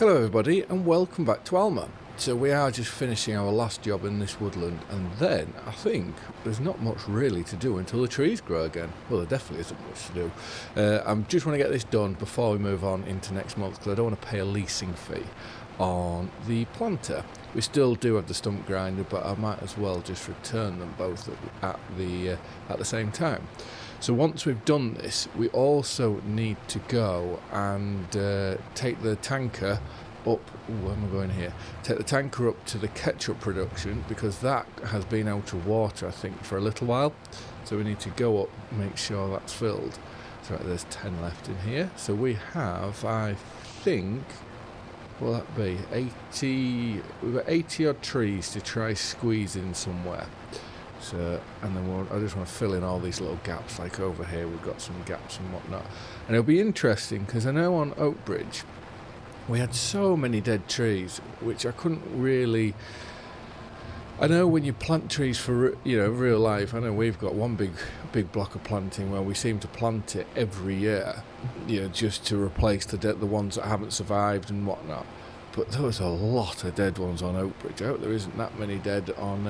Hello everybody and welcome back to Alma. So we are just finishing our last job in this woodland, and then I think there's not much really to do until the trees grow again. Well, there definitely isn't much to do. I just want to get this done before we move on into next month, because I don't want to pay a leasing fee on the planter. We still do have the stump grinder, but I might as well just return them both at the same time. So once we've done this, we also need to go and take the tanker up. Where am I going here? Take the tanker up to the ketchup production, because that has been out of water, I think, for a little while. So we need to go up, make sure that's filled. So right, there's 10 left in here. So we have, I think, what will that be? 80. We've got 80 odd trees to try squeeze in somewhere. So, and then I just want to fill in all these little gaps, like over here we've got some gaps and whatnot. And it'll be interesting, because I know on Oak Bridge we had so many dead trees, which I couldn't really... I know when you plant trees for, real life, I know we've got one big block of planting where we seem to plant it every year, just to replace the ones that haven't survived and whatnot. But there was a lot of dead ones on Oak Bridge. I hope there isn't that many dead on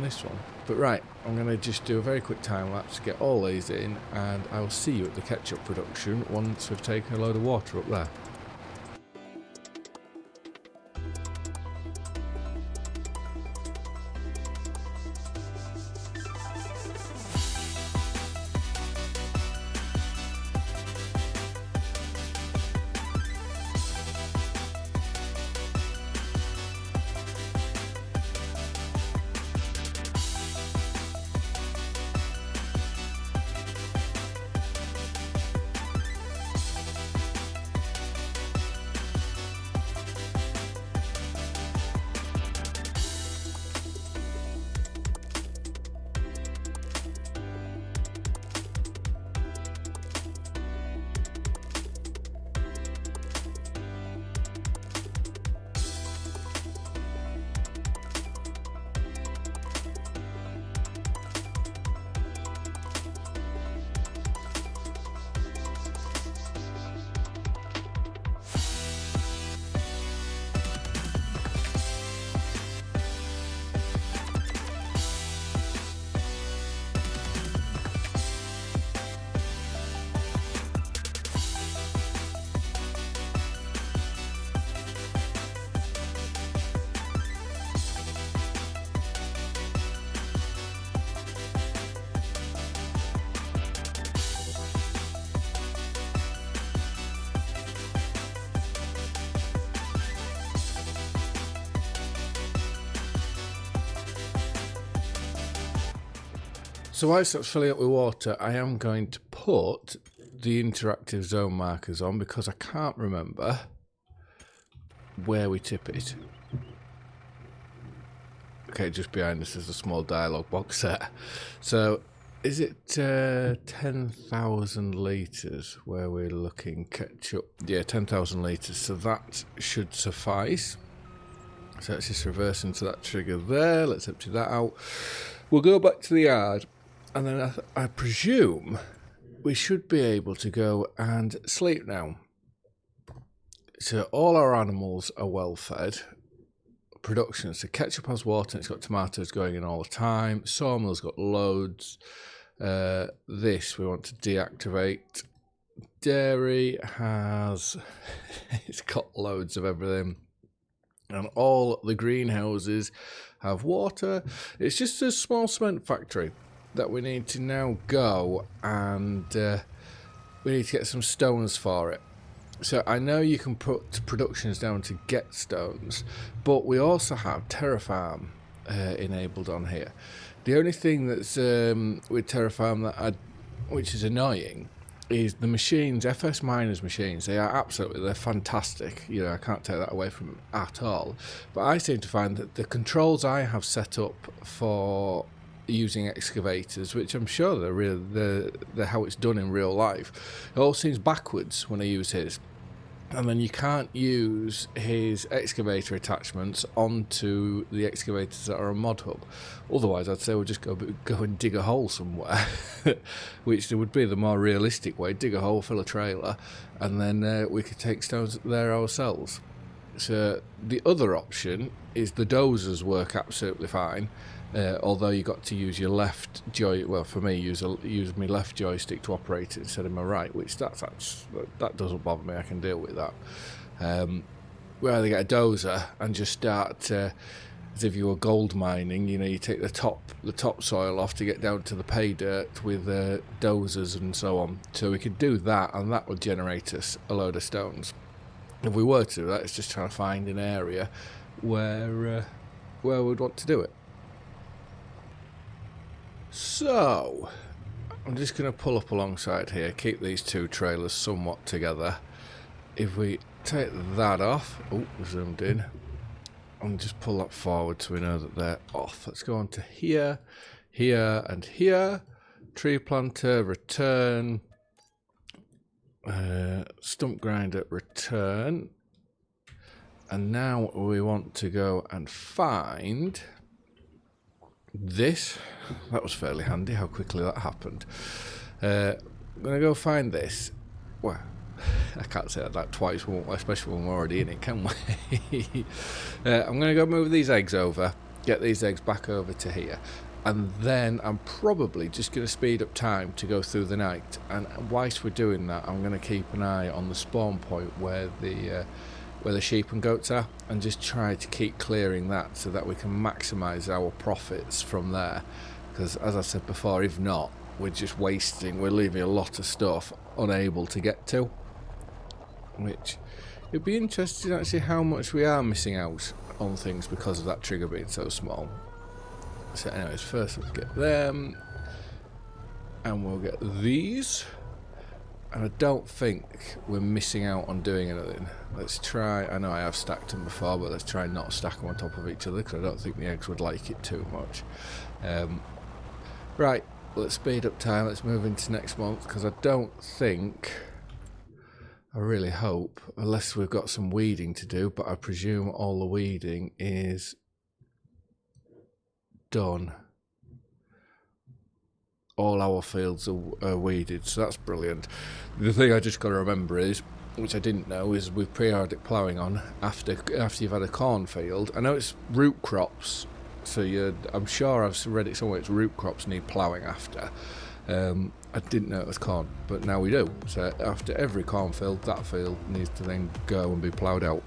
this one. But right, I'm going to just do a very quick time lapse to get all these in, and I'll see you at the ketchup production once we've taken a load of water up there. So whilst that's filling up with water, I am going to put the interactive zone markers on, because I can't remember where we tip it. Okay, just behind us is a small dialogue box there. So is it 10,000 litres where we're looking ketchup? Yeah, 10,000 litres, so that should suffice. So let's just reverse into that trigger there. Let's empty that out. We'll go back to the yard. And then I presume we should be able to go and sleep now. So all our animals are well fed. Production, so ketchup has water and it's got tomatoes going in all the time. Sawmill's got loads. This we want to deactivate. Dairy has... it's got loads of everything. And all the greenhouses have water. It's just a small cement factory that we need to now go and we need to get some stones for it. So I know you can put productions down to get stones, but we also have Terrafarm enabled on here. The only thing that's with Terrafarm which is annoying, is the machines, FS Miners machines. They're fantastic. I can't take that away from them at all. But I seem to find that the controls I have set up for using excavators, which I'm sure they're how it's done in real life, it all seems backwards when I use his. And then you can't use his excavator attachments onto the excavators that are on Mod Hub. Otherwise, I'd say we'll just go and dig a hole somewhere, which would be the more realistic way. Dig a hole, fill a trailer, and then we could take stones there ourselves. So the other option is the dozers work absolutely fine, although you got to use your left joy. Well, for me, use my left joystick to operate it instead of my right, which that doesn't bother me. I can deal with that. We either get a dozer and just start as if you were gold mining. You know, you take the topsoil off to get down to the pay dirt with dozers and so on. So we could do that, and that would generate us a load of stones. If we were to do that, it's just trying to find an area where we'd want to do it. So I'm just going to pull up alongside here, keep these two trailers somewhat together. If we take that off, zoomed in, and just pull that forward so we know that they're off. Let's go on to here, here, and here. Tree planter, return. Stump grinder, return. And now we want to go and find this. That was fairly handy how quickly that happened. I'm going to go find this. Well, I can't say that twice, especially when we're already in it, can we? I'm going to go move these eggs over, get these eggs back over to here. And then I'm probably just going to speed up time to go through the night. And whilst we're doing that, I'm going to keep an eye on the spawn point where the sheep and goats are, and just try to keep clearing that so that we can maximise our profits from there. Because as I said before, if not, we're just wasting, we're leaving a lot of stuff unable to get to. Which, it'd be interesting actually how much we are missing out on things because of that trigger being so small. So anyways, first let's get them, and we'll get these, and I don't think we're missing out on doing anything. Let's try, I know I have stacked them before, but let's try not stack them on top of each other, because I don't think the eggs would like it too much. Right, let's speed up time, let's move into next month, because I don't think, I really hope, unless we've got some weeding to do, but I presume all the weeding is done. All our fields are weeded, so that's brilliant. The thing I just got to remember is, which I didn't know, is with periodic ploughing on after you've had a cornfield. I know it's root crops, so I'm sure I've read it somewhere. It's root crops need ploughing after. I didn't know it was corn, but now we do. So after every cornfield, that field needs to then go and be ploughed out.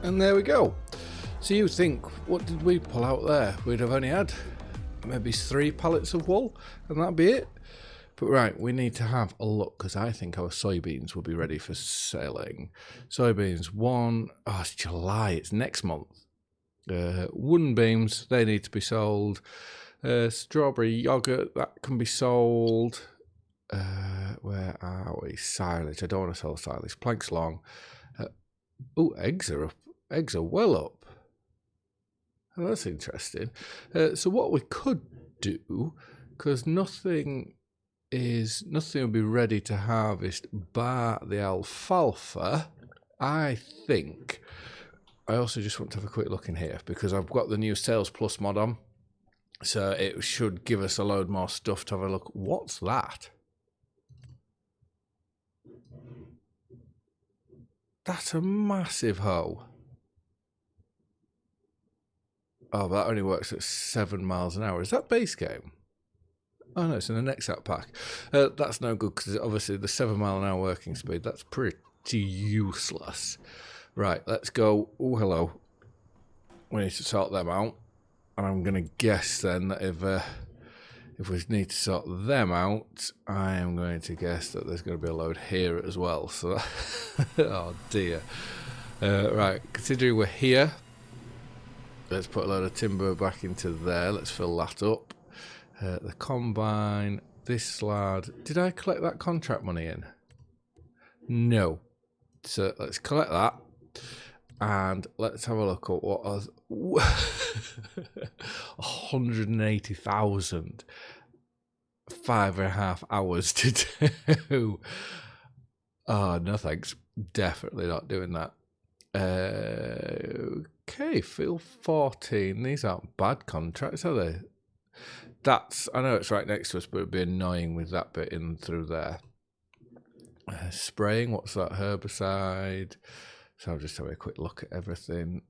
And there we go. So you think, what did we pull out there? We'd have only had maybe 3 pallets of wool, and that'd be it. But right, we need to have a look, because I think our soybeans will be ready for selling. Soybeans, it's July, it's next month. Wooden beams, they need to be sold. Strawberry yogurt, that can be sold. Where are we? Silage, I don't want to sell silage. Planks long. Eggs are up. Eggs are well up. Oh, that's interesting. So what we could do, because nothing will be ready to harvest bar the alfalfa, I think. I also just want to have a quick look in here, because I've got the new Sales Plus mod on, so it should give us a load more stuff to have a look. What's that? That's a massive hoe. Oh, but that only works at 7 miles an hour. Is that base game? Oh no, it's in the next app pack. That's no good, because obviously the 7 mile an hour working speed, that's pretty useless. Right, let's go. Oh, hello. We need to sort them out. And I'm going to guess then that if we need to sort them out, I am going to guess that there's going to be a load here as well. So, oh dear. Right, considering we're here, let's put a load of timber back into there. Let's fill that up. The combine, this lad. Did I collect that contract money in? No. So let's collect that. And let's have a look at what was 180,000, 5.5 hours to do. Oh, no thanks. Definitely not doing that. Okay, field 14. These aren't bad contracts, are they? I know it's right next to us, but it'd be annoying with that bit in through there. Spraying, what's that? Herbicide. So I'll just have a quick look at everything.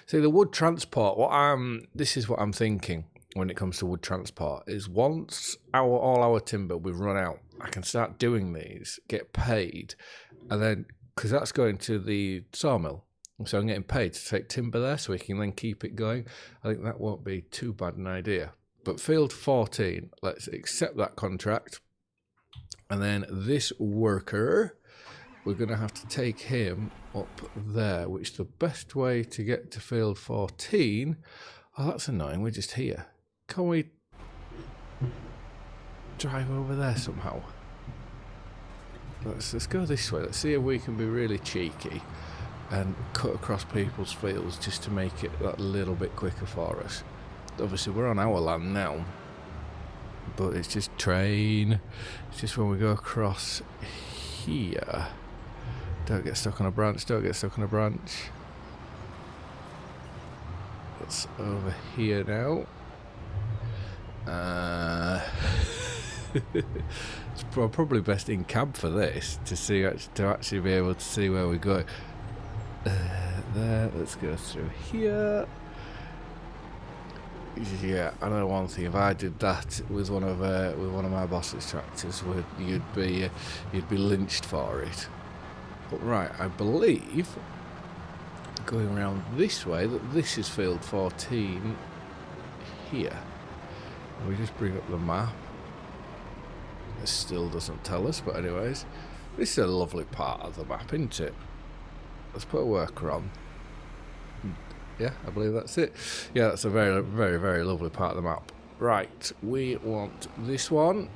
See, the wood transport, this is what I'm thinking when it comes to wood transport, is once all our timber we've run out, I can start doing these, get paid, and then, because that's going to the sawmill, so I'm getting paid to take timber there so we can then keep it going. I think that won't be too bad an idea. But field 14, let's accept that contract. And then this worker, we're going to have to take him up there, which the best way to get to field 14... Oh, that's annoying. We're just here. Can we drive over there somehow? Let's go this way. Let's see if we can be really cheeky and cut across people's fields just to make it that little bit quicker for us. Obviously, we're on our land now, but it's just train. It's just when we go across here. Don't get stuck on a branch. Don't get stuck on a branch. It's over here now. It's probably best in cab for this to actually be able to see where we're going. There, let's go through here. Yeah, I know one thing. If I did that with one of my boss's tractors, you'd be lynched for it. But right, I believe going around this way that this is field 14 here. We just bring up the map. It still doesn't tell us, but anyways, this is a lovely part of the map, isn't it? Let's put a worker on. Yeah, I believe that's it. Yeah, that's a very, very, very lovely part of the map. Right, we want this one.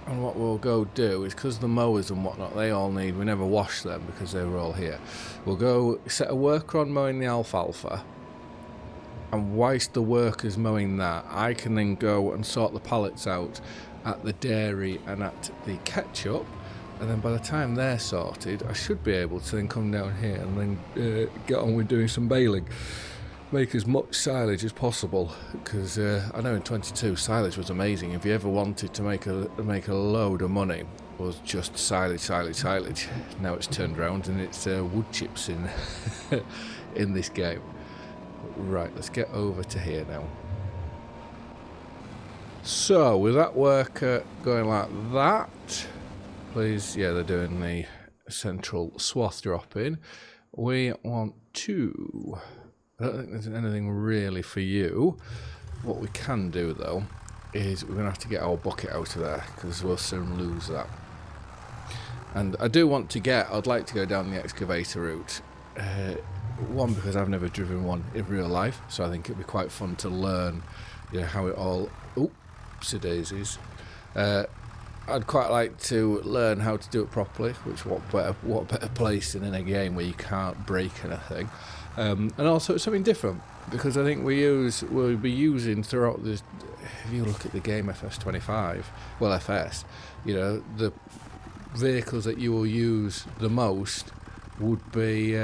And what we'll go do is, because the mowers and whatnot, we never wash them because they were all here. We'll go set a worker on mowing the alfalfa. And whilst the worker's mowing that, I can then go and sort the pallets out at the dairy and at the ketchup. And then by the time they're sorted, I should be able to then come down here and then get on with doing some baling. Make as much silage as possible, because I know in 22 silage was amazing. If you ever wanted to make a load of money, it was just silage. Now it's turned around and it's wood chips in in this game. Right, let's get over to here now. So with that worker going like that, please, yeah, they're doing the central swath drop-in. We want to... I don't think there's anything really for you. What we can do, though, is we're going to have to get our bucket out of there, because we'll soon lose that. And I'd like to go down the excavator route. One, because I've never driven one in real life, so I think it'd be quite fun to learn, how it all... Oopsie daisies. I'd quite like to learn how to do it properly, which what better place than in a game where you can't break anything. And also it's something different, because I think we'll be using throughout this. If you look at the game FS25, well FS, the vehicles that you will use the most would be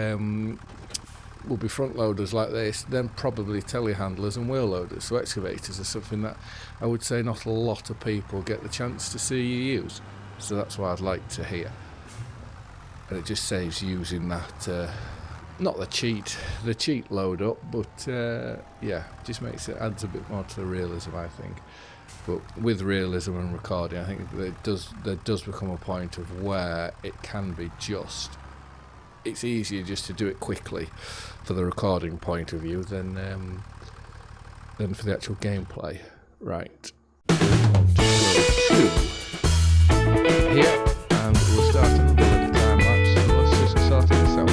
front loaders like this, then probably telehandlers and wheel loaders. So excavators are something that I would say not a lot of people get the chance to see you use. So that's what I'd like to hear. And it just saves using that. Not the cheat load up, but just adds a bit more to the realism, I think. But with realism and recording, I think there does become a point of where it can be it's easier just to do it quickly for the recording point of view than for the actual gameplay. Right. We want to go to here, and we'll start another time lapse, so let's just sort this out.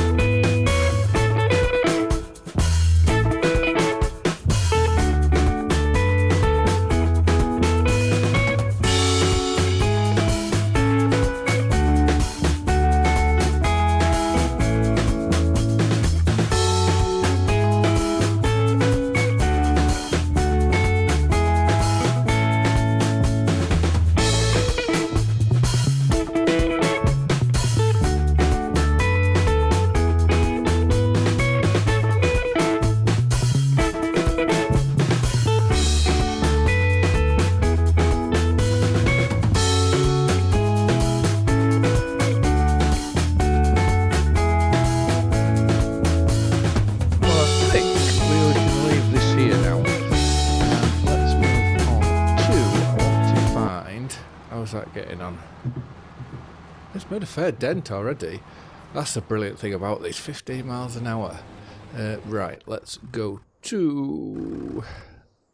that getting on? It's made a fair dent already. That's the brilliant thing about this, 15 miles an hour. Right, let's go to...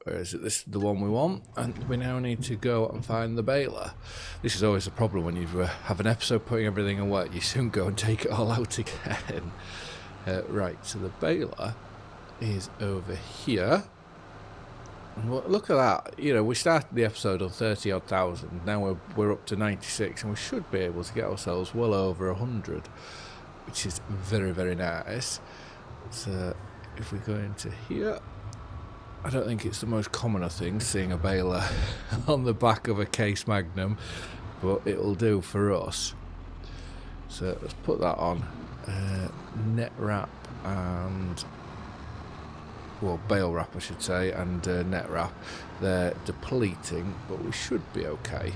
Where is it? This is the one we want, and we now need to go and find the baler. This is always a problem when you have an episode putting everything away. You soon go and take it all out again. Right, so the baler is over here. And look at that. You know, we started the episode on 30 odd thousand. Now we're up to 96, and we should be able to get ourselves well over 100, which is very, very nice. So if we go into here, I don't think it's the most common of things seeing a baler on the back of a Case Magnum, but it'll do for us. So let's put that on. Net wrap and, well, bale wrap I should say, and net wrap. They're depleting, but we should be okay.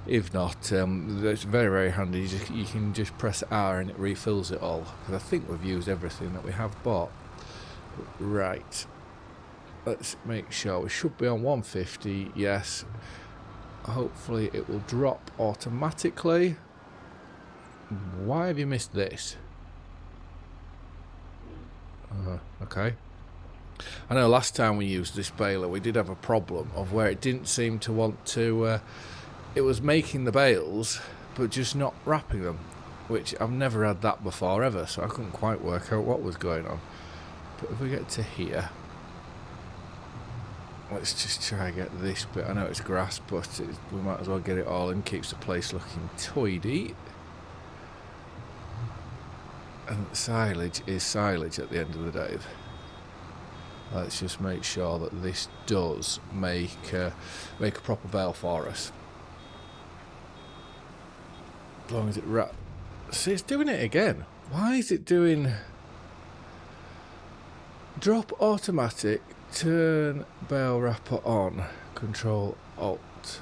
If not, it's very, very handy. You can just press R and it refills it all. Because I think we've used everything that we have bought. Right. Let's make sure. We should be on 150, yes. Hopefully it will drop automatically. Why have you missed this? Okay. I know last time we used this baler we did have a problem of where it didn't seem to want to... it was making the bales but just not wrapping them, which I've never had that before ever, so I couldn't quite work out what was going on. But if we get to here... Let's just try and get this bit. I know it's grass, but we might as well get it all in. Keeps the place looking tidy. And silage is silage at the end of the day. Let's just make sure that this does make a proper bale for us. As long as it See, it's doing it again. Why is it doing... Drop automatic... Turn bale wrapper on. Control Alt.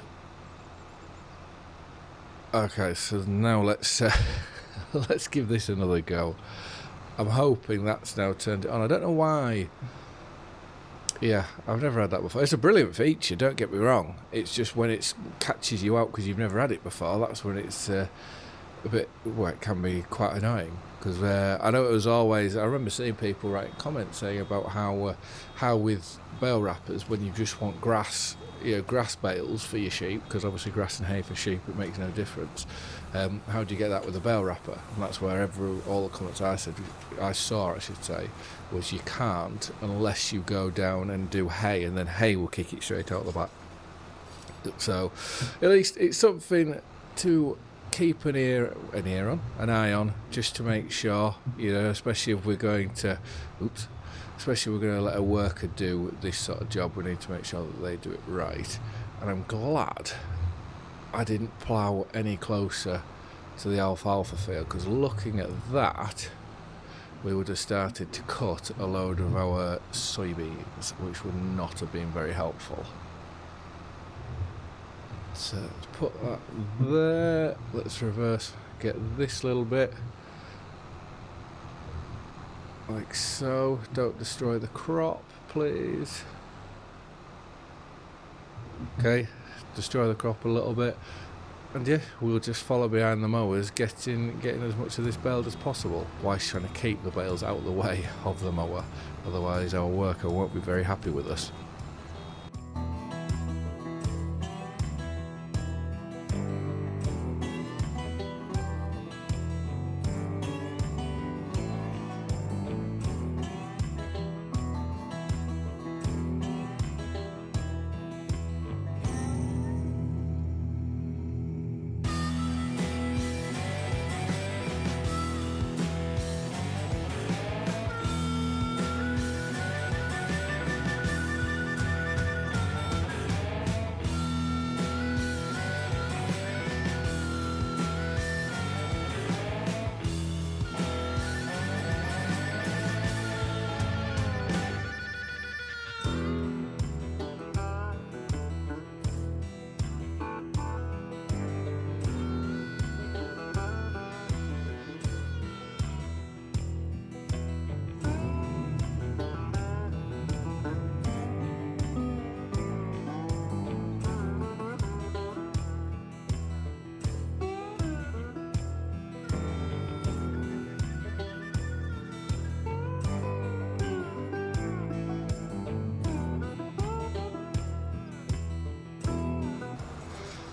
Okay, so now let's let's give this another go. I'm hoping that's now turned it on. I don't know why. Yeah, I've never had that before. It's a brilliant feature, don't get me wrong. It's just when it catches you out because you've never had it before, that's when it's a bit, well, it can be quite annoying. Because I know it was always... I remember seeing people writing comments saying about how with bale wrappers, when you just want grass, grass bales for your sheep, because obviously grass and hay for sheep, it makes no difference. How do you get that with a bale wrapper? And that's where all the comments I saw, was you can't unless you go down and do hay, and then hay will kick it straight out the back. So at least it's something to... keep an eye on, just to make sure, especially if we're going to let a worker do this sort of job, we need to make sure that they do it right. And I'm glad I didn't plough any closer to the alfalfa field, because looking at that, we would have started to cut a load of our soybeans, which would not have been very helpful. So let's put that there. Let's reverse, get this little bit like so. Don't destroy the crop, please. Okay, destroy the crop a little bit, and yeah, we'll just follow behind the mowers, getting as much of this baled as possible, whilst trying to keep the bales out of the way of the mower. Otherwise our worker won't be very happy with us.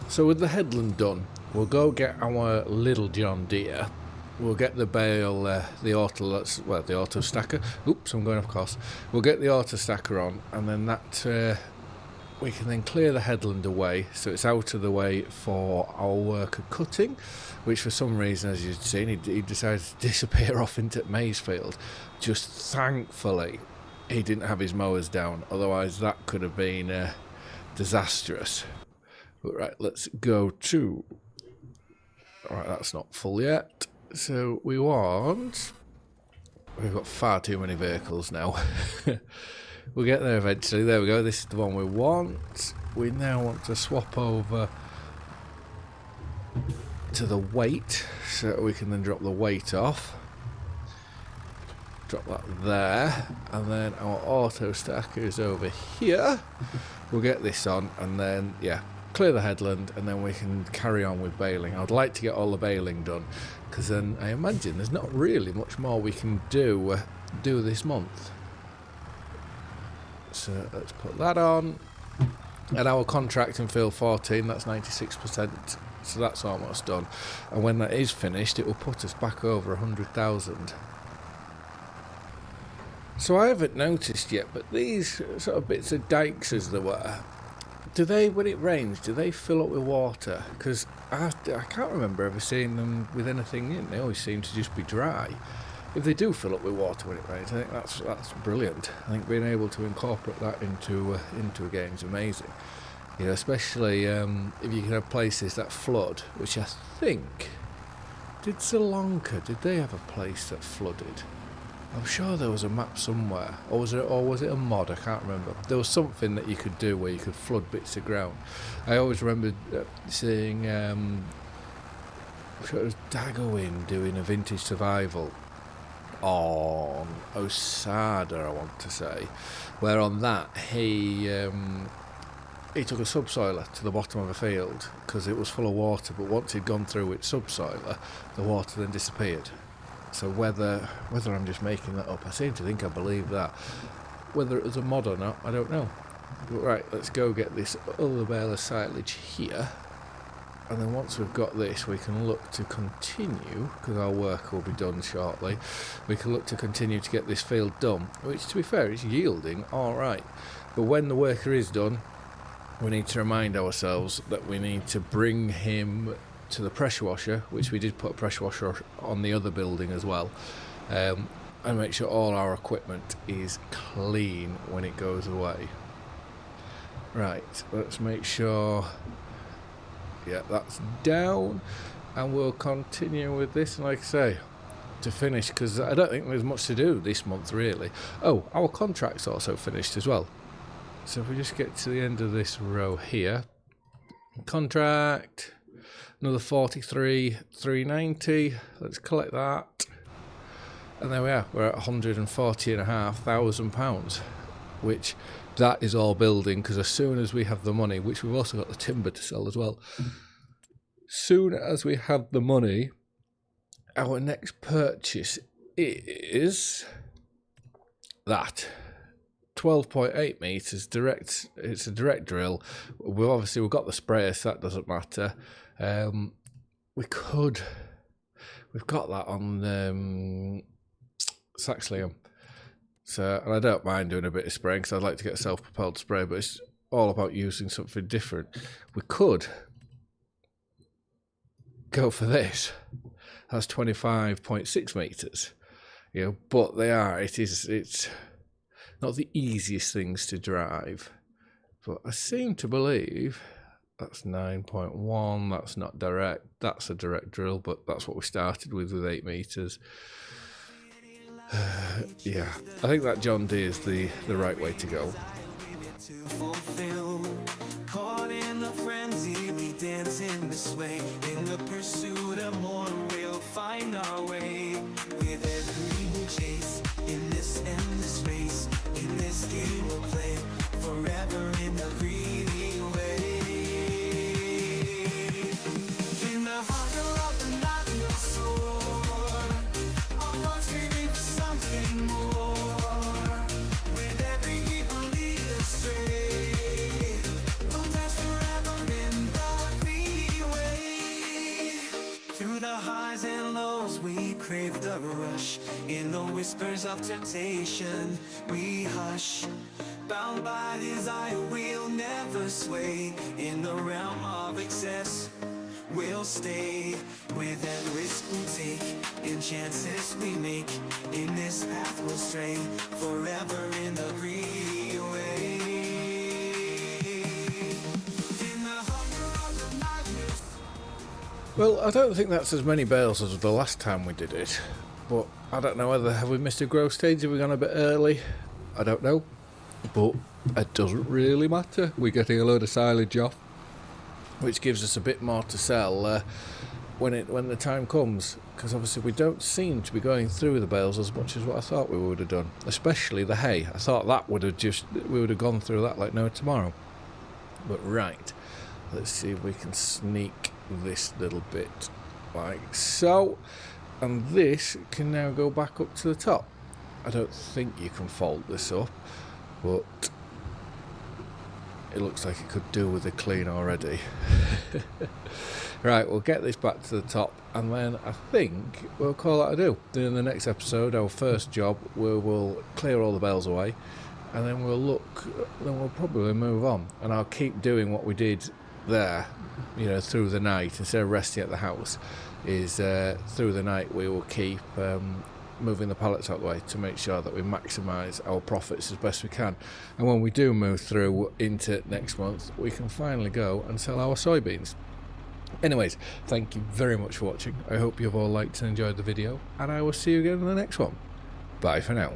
So with the headland done, we'll go get our little John Deere. We'll get the bale, the auto stacker. Oops, I'm going off course. We'll get the auto stacker on, and then that we can then clear the headland away, so it's out of the way for our worker cutting, which for some reason, as you've seen, he decided to disappear off into Maysfield. Just thankfully, he didn't have his mowers down, otherwise that could have been disastrous. But right, let's go to... Alright, that's not full yet. So we've got far too many vehicles now. We'll get there eventually. There we go. This is the one we want. We now want to swap over to the weight, so we can then drop the weight off. Drop that there, and then our auto stacker is over here. We'll get this on, and then clear the headland, and then we can carry on with baling. I'd like to get all the baling done, because then I imagine there's not really much more we can do this month. So let's put that on. And our contract in field 14, that's 96%, so that's almost done. And when that is finished, it will put us back over 100,000. So I haven't noticed yet, but these sort of bits of dikes as there were, do they, when it rains, do they fill up with water? Because I can't remember ever seeing them with anything in. They always seem to just be dry. If they do fill up with water when it rains, I think that's brilliant. I think being able to incorporate that into a game is amazing. You know, especially if you can have places that flood, which I think did Sri Lanka. Did they have a place that flooded? I'm sure there was a map somewhere, or was it a mod? I can't remember. There was something that you could do where you could flood bits of ground. I always remember seeing, I'm sure it was Dagowin doing a vintage survival on Osada, I want to say, where on that he took a subsoiler to the bottom of a field because it was full of water, but once he'd gone through its subsoiler, the water then disappeared. So whether I'm just making that up, I seem to think I believe that. Whether it was a mod or not, I don't know. But right, let's go get this other bale of silage here. And then once we've got this, we can look to continue, because our work will be done shortly, we can look to continue to get this field done, which to be fair is yielding alright. But when the worker is done, we need to remind ourselves that we need to bring him to the pressure washer, which we did put a pressure washer on the other building as well, and make sure all our equipment is clean when it goes away. Right, let's make sure, that's down, and we'll continue with this. And like I say, to finish, because I don't think there's much to do this month really. Oh, our contract's also finished as well. So if we just get to the end of this row here, contract, another 43,390. Let's collect that, and there we are. We're at £140,500, which that is all building, because as soon as we have the money, which we've also got the timber to sell as well, soon as we have the money, our next purchase is that 12.8 meters direct. It's a direct drill. We've got the sprayer, so that doesn't matter. We've got that on Saxlium, so, and I don't mind doing a bit of spraying because I'd like to get a self-propelled spray, but it's all about using something different. We could go for this. That's 25.6 meters, but it's not the easiest things to drive, but I seem to believe that's 9.1. That's not direct. That's a direct drill, but that's what we started with 8 meters. I think that John Deere is the right way to go. Caught in a frenzy, we dance in this way. In the pursuit of more, we'll find our way. With every chase, in this endless race, in this game we'll play forever in the greedy way. In the hunger of the night we'll soar, our hearts screaming for something more. With every evil lead astray, we'll dance forever in the field. crave the rush. In the whispers of temptation, we hush. Bound by desire, we'll never sway. In the realm of excess, we'll stay. With every risk we take, in chances we make, in this path we'll stray, forever in the freeway. In the hunger of the night. Well, I don't think that's as many bales as the last time we did it, but I don't know whether have we missed a growth stage, have we gone a bit early? I don't know, but it doesn't really matter. We're getting a load of silage off, which gives us a bit more to sell when the time comes, because obviously we don't seem to be going through the bales as much as what I thought we would have done, especially the hay. I thought that we would have gone through that like no tomorrow. But right, let's see if we can sneak this little bit like so, and this can now go back up to the top. I don't think you can fold this up, but it looks like it could do with a clean already. Right, we'll get this back to the top, and then I think we'll call that a do. Then in the next episode, our first job, we will clear all the bales away, and then we'll probably move on. And I'll keep doing what we did there, you know, through the night. Instead of resting at the house, is through the night we will keep moving the pallets out of the way to make sure that we maximise our profits as best we can. And when we do move through into next month, we can finally go and sell our soybeans. Anyways, thank you very much for watching. I hope you've all liked and enjoyed the video, and I will see you again in the next one. Bye for now.